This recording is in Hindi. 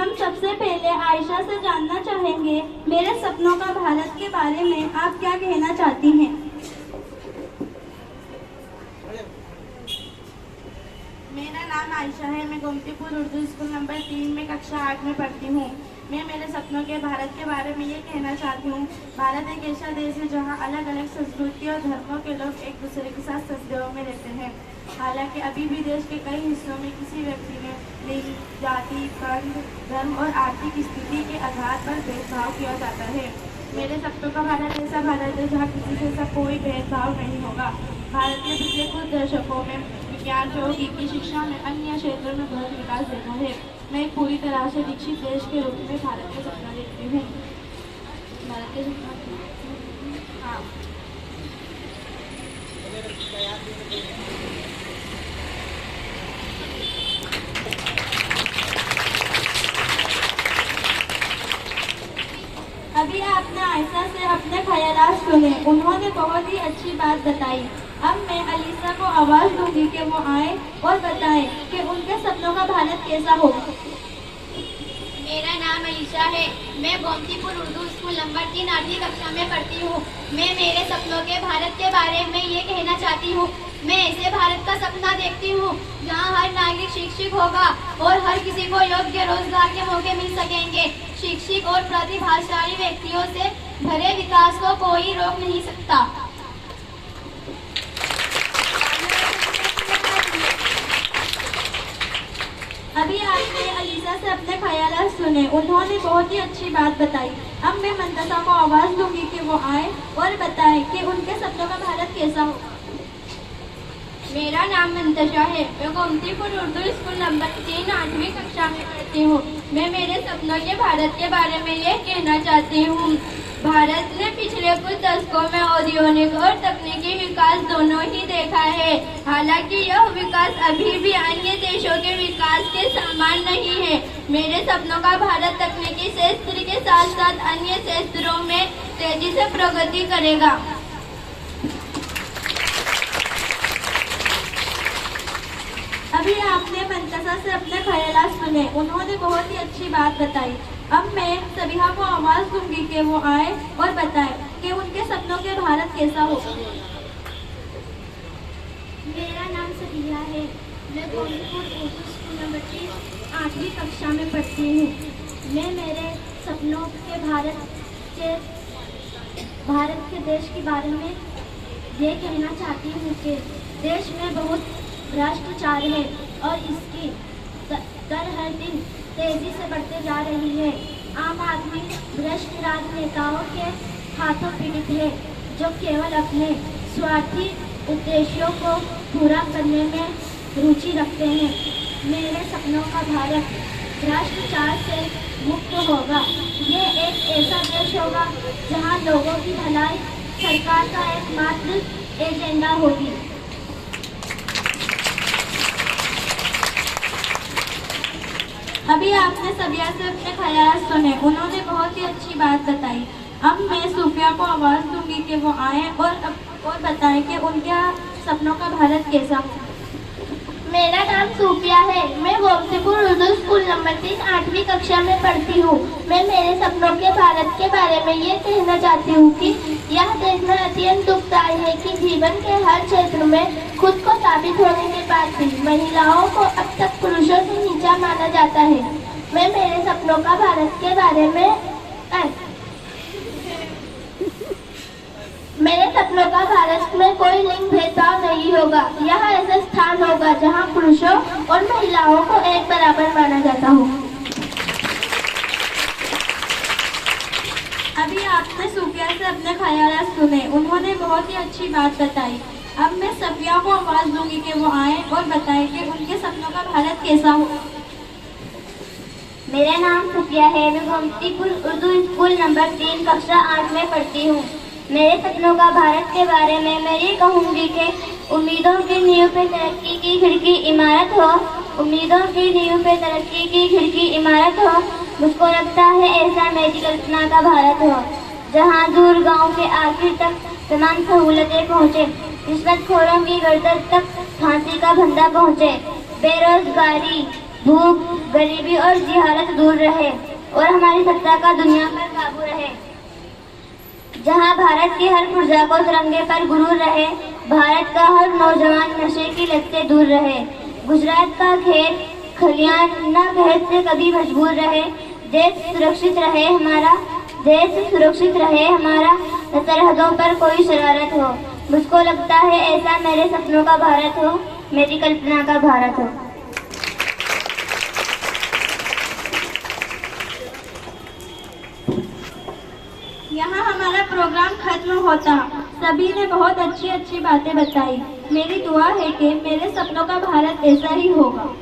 हम सबसे पहले आयशा से जानना चाहेंगे, मेरे सपनों का भारत के बारे में आप क्या कहना चाहती हैं? मेरा नाम आयशा है। मैं गोमतीपुर उर्दू स्कूल नंबर 3 में कक्षा 8 में पढ़ती हूँ। मैं मेरे सपनों के भारत के बारे में ये कहना चाहती हूँ। भारत एक ऐसा देश है जहाँ अलग अलग संस्कृति और धर्मों के लोग एक दूसरे के साथ सद्भाव में रहते हैं। हालांकि अभी भी देश के कई हिस्सों में किसी व्यक्ति में लिंग, जाति, पंथ, धर्म और आर्थिक स्थिति के आधार पर भेदभाव किया जाता है। मेरे सपनों का भारत ऐसा भारत है जहाँ किसी के साथ कोई भेदभाव नहीं होगा। भारत ने पिछले कुछ दशकों में विज्ञान, प्रौद्योगिकी, शिक्षा में अन्य क्षेत्रों में बहुत विकास देखा है। मैं एक पूरी तरह से विकसित देश के रूप में भारत का सपना देखती हूँ। भारत के सपना हाँ अभी आपने आयशा से अपने ख्यालात सुने, उन्होंने बहुत ही अच्छी बात बताई। अब मैं अलीसा को आवाज़ दूंगी कि वो आए और बताएं कि उनके सपनों का भारत कैसा हो। मेरा नाम अलीशा है। मैं गोमतीपुर उर्दू स्कूल नंबर 3 8वीं कक्षा में पढ़ती हूँ। मैं मेरे सपनों के भारत के बारे में ये कहना चाहती हूँ। मैं ऐसे भारत का सपना देखती हूँ जहाँ हर नागरिक शिक्षित होगा और हर किसी को योग्य रोजगार के मौके मिल सकेंगे। शिक्षित और प्रतिभाशाली व्यक्तियों से भरे विकास को कोई रोक नहीं सकता। अभी आपने अलीसा से अपने ख्यालात सुने, उन्होंने बहुत ही अच्छी बात बताई। अब मैं मंतसा को आवाज़ दूंगी कि वो आए और बताएं कि उनके सपनों का भारत कैसा हो। मेरा नाम मंतशा है। मैं गोमतीपुर उर्दू स्कूल नंबर 3 8वीं कक्षा में पढ़ती हूँ। मैं मेरे सपनों के भारत के बारे में ये कहना चाहती हूँ। भारत ने पिछले कुछ दशकों में औद्योगिक और तकनीकी विकास दोनों ही देखा है। हालांकि यह विकास अभी भी अन्य देशों के विकास के समान नहीं है। मेरे सपनों का भारत तकनीकी क्षेत्र के साथ साथ अन्य क्षेत्रों में तेजी से प्रगति करेगा। अभी आपने मंतसा से अपने ख्यालात सुने, उन्होंने बहुत ही अच्छी बात बताई। अब मैं सबिहा को आवाज़ दूंगी कि वो आए और बताएं कि उनके सपनों के भारत कैसा हो। मेरा नाम सबिहा है। मैं गोमतीपुर उर्दू स्कूल नंबर 3 8वीं कक्षा में पढ़ती हूँ। मैं मेरे सपनों के भारत के देश के बारे में ये कहना चाहती हूँ कि देश में बहुत भ्रष्टाचार है और इसकी दर हर दिन तेजी से बढ़ते जा रही है। आम आदमी भ्रष्ट राजनेताओं के हाथों पीड़ित है, जो केवल अपने स्वार्थी उद्देश्यों को पूरा करने में रुचि रखते हैं। मेरे सपनों का भारत भ्रष्टाचार से मुक्त होगा। ये एक ऐसा देश होगा जहां लोगों की भलाई सरकार का एकमात्र एजेंडा होगी। अभी आपने सबिया से अपने ख्यालात सुने, उन्होंने बहुत ही अच्छी बात बताई। अब मैं सूफिया को आवाज़ दूंगी कि वो आए और बताएं कि उनके सपनों का भारत कैसा हो। मेरा नाम सूफिया है। मैं गोमतीपुर उर्दू स्कूल नंबर 3 8वीं कक्षा में पढ़ती हूँ। मैं मेरे सपनों के भारत के बारे में ये कहना चाहती हूँ कि यह देखना अत्यंत दुखदायी है कि जीवन के हर क्षेत्र में खुद को साबित होने के बाद भी महिलाओं को अब तक पुरुषों से नीचा माना जाता है। मैं मेरे सपनों का भारत के बारे में मेरे सपनों का भारत में कोई लिंग भेदभाव नहीं होगा। यह ऐसा स्थान होगा जहां पुरुषों और महिलाओं को एक बराबर माना जाता हो। अभी आपने सूफिया से अपने ख्यालात सुने, उन्होंने बहुत ही अच्छी बात बताई। अब मैं सफिया को आवाज़ दूंगी कि वो आए और बताएं कि उनके सपनों का भारत कैसा हो। मेरा नाम सफिया है। मैं गोमतीपुर उर्दू स्कूल नंबर 3 कक्षा 8 में पढ़ती हूँ। मेरे सपनों का भारत के बारे में मैं ये कहूँगी कि उम्मीदों की नींव पे तरक्की की खिड़की इमारत हो। उम्मीदों की नींव पे तरक्की की खिड़की इमारत हो। मुझको लगता है ऐसा मेरी कल्पना का भारत हो, जहाँ दूर गांव के आखिर तक तमाम सहूलतें पहुँचे, रिश्वतखोरों की गर्दन तक फांसी का फंदा पहुँचे, बेरोजगारी भूख, गरीबी और जिहालत दूर रहे और हमारी सत्ता का दुनिया पर काबू रहे। जहां भारत की हर प्रजा को तिरंगे पर गुरूर रहे, भारत का हर नौजवान नशे की लत से दूर रहे, गुजरात का खेत खलियान न भेद से कभी मजबूर रहे, देश सुरक्षित रहे हमारा, न सरहदों पर कोई शरारत हो। मुझको लगता है ऐसा मेरे सपनों का भारत हो, मेरी कल्पना का भारत हो। यहाँ हमारा प्रोग्राम खत्म होता। सभी ने बहुत अच्छी अच्छी बातें बताई। मेरी दुआ है कि मेरे सपनों का भारत ऐसा ही होगा।